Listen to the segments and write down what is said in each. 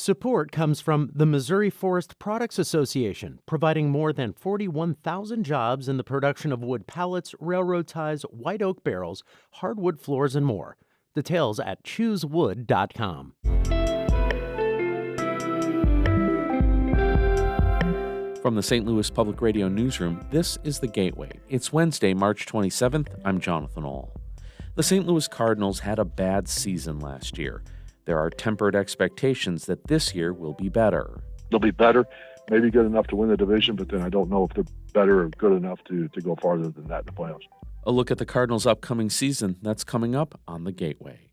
Support comes from the Missouri Forest Products Association, providing more than 41,000 jobs in the production of wood pallets, railroad ties, white oak barrels, hardwood floors, and more. Details at choosewood.com. From the St. Louis Public Radio Newsroom, this is The Gateway. It's Wednesday, March 27th. I'm Jonathan Ahl. The St. Louis Cardinals had a bad season last year. There are tempered expectations that this year will be better. They'll be better, maybe good enough to win the division, but then I don't know if they're better or good enough to go farther than that in the playoffs. A look at the Cardinals' upcoming season, that's coming up on The Gateway.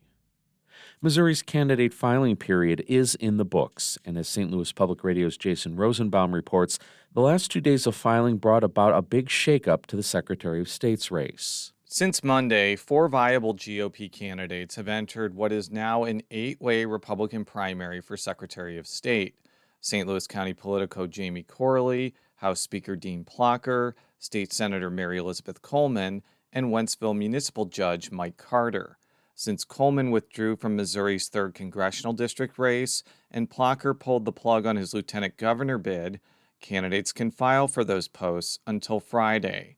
Missouri's candidate filing period is in the books, and as St. Louis Public Radio's Jason Rosenbaum reports, the last 2 days of filing brought about a big shakeup to the Secretary of State's race. Since Monday, 4 viable GOP candidates have entered what is now an 8-way Republican primary for Secretary of State. St. Louis County Politico Jamie Corley, House Speaker Dean Plocher, State Senator Mary Elizabeth Coleman, and Wentzville Municipal Judge Mike Carter. Since Coleman withdrew from Missouri's 3rd Congressional District race and Plocher pulled the plug on his lieutenant governor bid, candidates can file for those posts until Friday.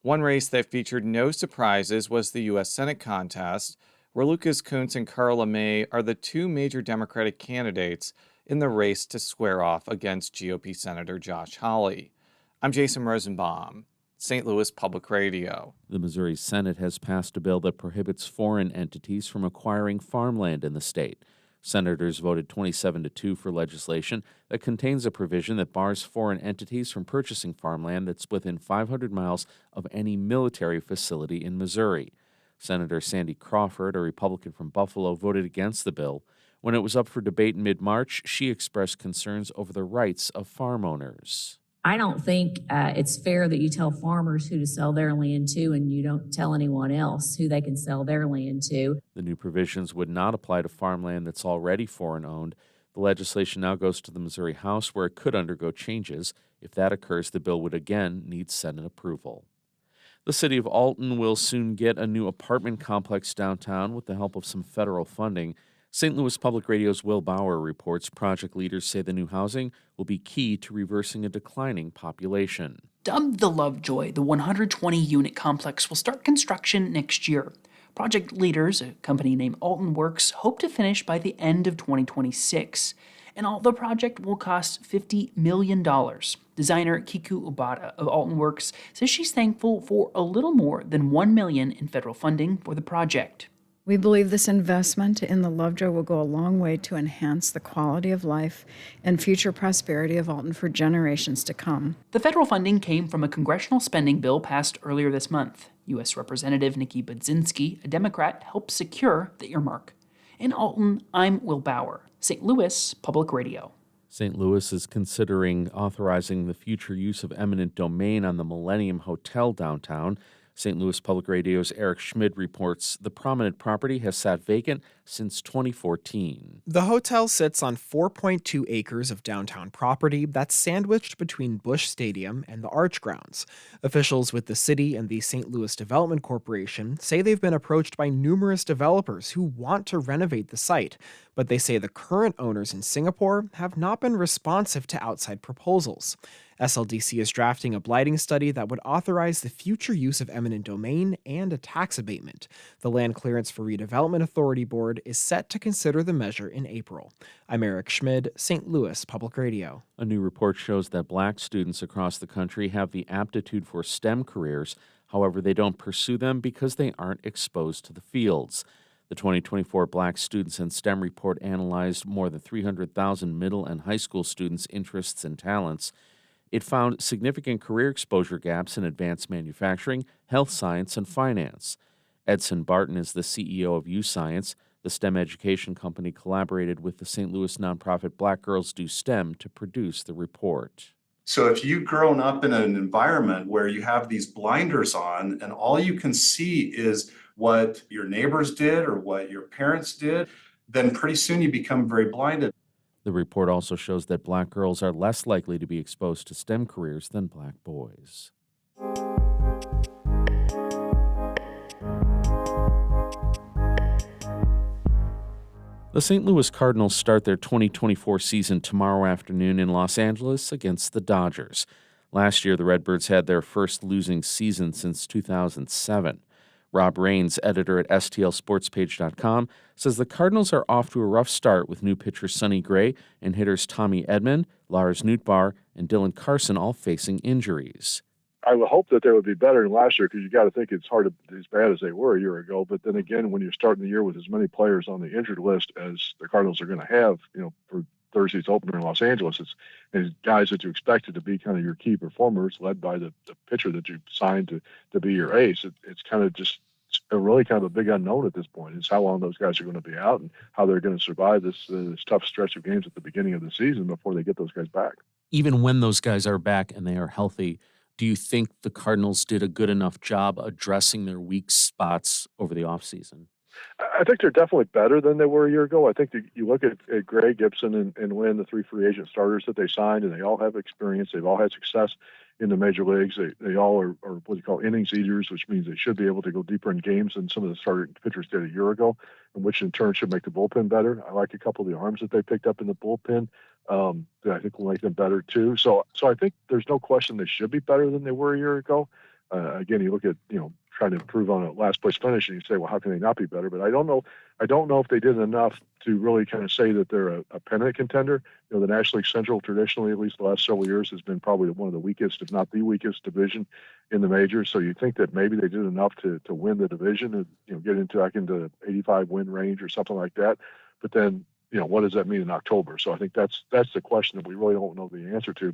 One race that featured no surprises was the U.S. Senate contest, where Lucas Kunce and Carla May are the 2 major Democratic candidates in the race to square off against GOP Senator Josh Hawley. I'm Jason Rosenbaum, St. Louis Public Radio. The Missouri Senate has passed a bill that prohibits foreign entities from acquiring farmland in the state. Senators voted 27-2 for legislation that contains a provision that bars foreign entities from purchasing farmland that's within 500 miles of any military facility in Missouri. Senator Sandy Crawford, a Republican from Buffalo, voted against the bill. When it was up for debate in mid-March, she expressed concerns over the rights of farm owners. I don't think it's fair that you tell farmers who to sell their land to and you don't tell anyone else who they can sell their land to. The new provisions would not apply to farmland that's already foreign-owned. The legislation now goes to the Missouri House, where it could undergo changes. If that occurs, the bill would again need Senate approval. The city of Alton will soon get a new apartment complex downtown with the help of some federal funding. St. Louis Public Radio's Will Bauer reports project leaders say the new housing will be key to reversing a declining population. Dubbed the Lovejoy, the 120-unit complex will start construction next year. Project leaders, a company named Alton Works, hope to finish by the end of 2026. And the project will cost $50 million. Designer Kiku Obata of Alton Works says she's thankful for a little more than $1 million in federal funding for the project. We believe this investment in the Lovejoy will go a long way to enhance the quality of life and future prosperity of Alton for generations to come. The federal funding came from a congressional spending bill passed earlier this month. U.S. Representative Nikki Budzinski, a Democrat, helped secure the earmark. In Alton, I'm Will Bauer, St. Louis Public Radio. St. Louis is considering authorizing the future use of eminent domain on the Millennium Hotel downtown. St. Louis Public Radio's Eric Schmid reports the prominent property has sat vacant since 2014. The hotel sits on 4.2 acres of downtown property that's sandwiched between Busch Stadium and the Arch grounds. Officials with the city and the St. Louis Development Corporation say they've been approached by numerous developers who want to renovate the site, but they say the current owners in Singapore have not been responsive to outside proposals. SLDC is drafting a blighting study that would authorize the future use of eminent domain and a tax abatement. The Land Clearance for Redevelopment Authority Board is set to consider the measure in April. I'm Eric Schmid, St. Louis Public Radio. A new report shows that black students across the country have the aptitude for STEM careers. However, they don't pursue them because they aren't exposed to the fields. The 2024 Black Students in STEM report analyzed more than 300,000 middle and high school students' interests and talents. It found significant career exposure gaps in advanced manufacturing, health science, and finance. Edson Barton is the CEO of U-Science. The STEM education company collaborated with the St. Louis nonprofit Black Girls Do STEM to produce the report. So if you've grown up in an environment where you have these blinders on and all you can see is what your neighbors did or what your parents did, then pretty soon you become very blinded. The report also shows that black girls are less likely to be exposed to STEM careers than black boys. The St. Louis Cardinals start their 2024 season tomorrow afternoon in Los Angeles against the Dodgers. Last year, the Redbirds had their first losing season since 2007. Rob Raines, editor at STLSportsPage.com, says the Cardinals are off to a rough start with new pitcher Sonny Gray and hitters Tommy Edman, Lars Nootbaar, and Dylan Carson all facing injuries. I would hope that they would be better than last year because you got to think it's hard to be as bad as they were a year ago. But then again, when you're starting the year with as many players on the injured list as the Cardinals are going to have, for Thursday's opener in Los Angeles, it's guys that you expected to be kind of your key performers, led by the pitcher that you signed to be your ace. It's kind of just really kind of a big unknown at this point is how long those guys are going to be out and how they're going to survive this tough stretch of games at the beginning of the season before they get those guys back. Even when those guys are back and they are healthy, do you think the Cardinals did a good enough job addressing their weak spots over the offseason? I think they're definitely better than they were a year ago. I think that you look at Gray, Gibson, and Lynn, the three free agent starters that they signed, and they all have experience. They've all had success in the major leagues. They all are what you call innings eaters, which means they should be able to go deeper in games than some of the starter pitchers did a year ago, and which in turn should make the bullpen better. I like a couple of the arms that they picked up in the bullpen. That I think will make them better too. So I think there's no question they should be better than they were a year ago. Again, you look at trying to improve on a last place finish, and you say, well, how can they not be better? But I don't know if they did enough to really kind of say that they're a pennant contender. The National League Central traditionally, at least the last several years, has been probably one of the weakest, if not the weakest, division in the majors. So you think that maybe they did enough to win the division and get into 85 win range or something like that. But then what does that mean in October? So I think that's the question that we really don't know the answer to.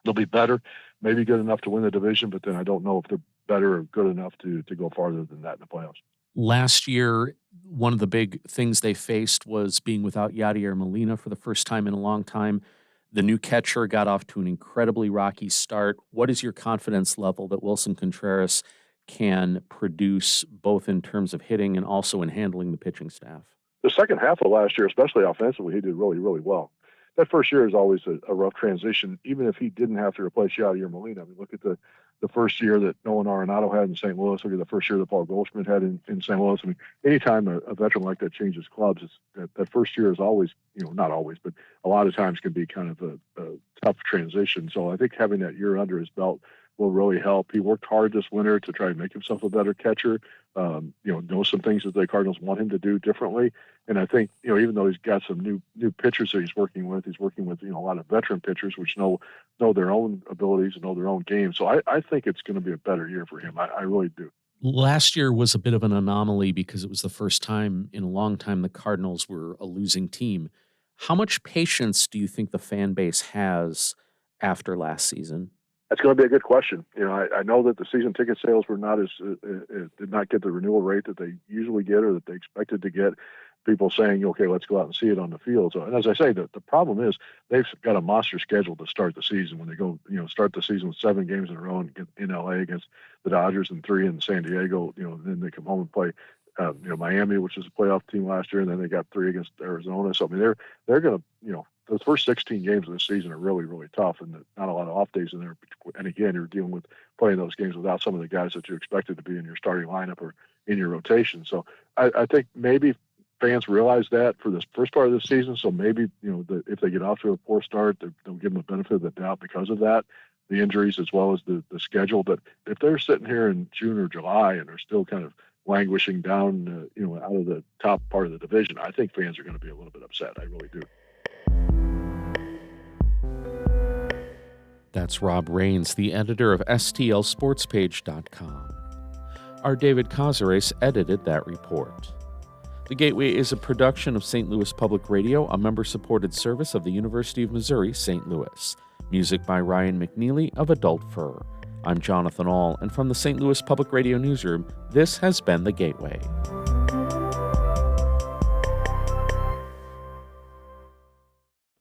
They'll be better, maybe good enough to win the division, but then I don't know if they're better or good enough to go farther than that in the playoffs. Last year, one of the big things they faced was being without Yadier Molina for the first time in a long time. The new catcher got off to an incredibly rocky start. What is your confidence level that Wilson Contreras can produce both in terms of hitting and also in handling the pitching staff? The second half of last year, especially offensively, he did really, really well. That first year is always a rough transition, even if he didn't have to replace Yadier Molina. I mean, look at the first year that Nolan Arenado had in St. Louis. Look at the first year that Paul Goldschmidt had in St. Louis. I mean, anytime a veteran like that changes clubs, that first year is always, not always, but a lot of times can be kind of a tough transition. So I think having that year under his belt will really help. He worked hard this winter to try and make himself a better catcher. Know some things that the Cardinals want him to do differently. And I think, even though he's got some new pitchers that he's working with a lot of veteran pitchers which know their own abilities and know their own game. So I think it's going to be a better year for him. I really do. Last year was a bit of an anomaly because it was the first time in a long time the Cardinals were a losing team. How much patience do you think the fan base has after last season? That's going to be a good question. I know that the season ticket sales were not did not get the renewal rate that they usually get or that they expected to get. People saying, okay, let's go out and see it on the field. So, and as I say, the problem is they've got a monster schedule to start the season. When they go, start the season with 7 games in a row in LA against the Dodgers and 3 in San Diego, then they come home and play, Miami, which was a playoff team last year, and then they got 3 against Arizona. So, I mean, they're going to, those first 16 games of the season are really, really tough, and not a lot of off days in there. And again, you're dealing with playing those games without some of the guys that you expected to be in your starting lineup or in your rotation. So I think maybe fans realize that for this first part of the season. So maybe, if they get off to a poor start, they'll give them the benefit of the doubt because of that, the injuries as well as the schedule. But if they're sitting here in June or July and they're still kind of languishing down, out of the top part of the division, I think fans are going to be a little bit upset. I really do. That's Rob Raines, the editor of STLSportsPage.com. Our David Cazares edited that report. The Gateway is a production of St. Louis Public Radio, a member-supported service of the University of Missouri, St. Louis. Music by Ryan McNeely of Adult Fur. I'm Jonathan Ahl, and from the St. Louis Public Radio Newsroom, this has been The Gateway.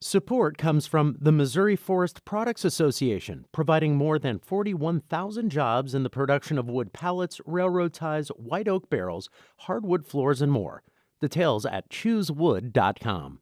Support comes from the Missouri Forest Products Association, providing more than 41,000 jobs in the production of wood pallets, railroad ties, white oak barrels, hardwood floors, and more. Details at choosewood.com.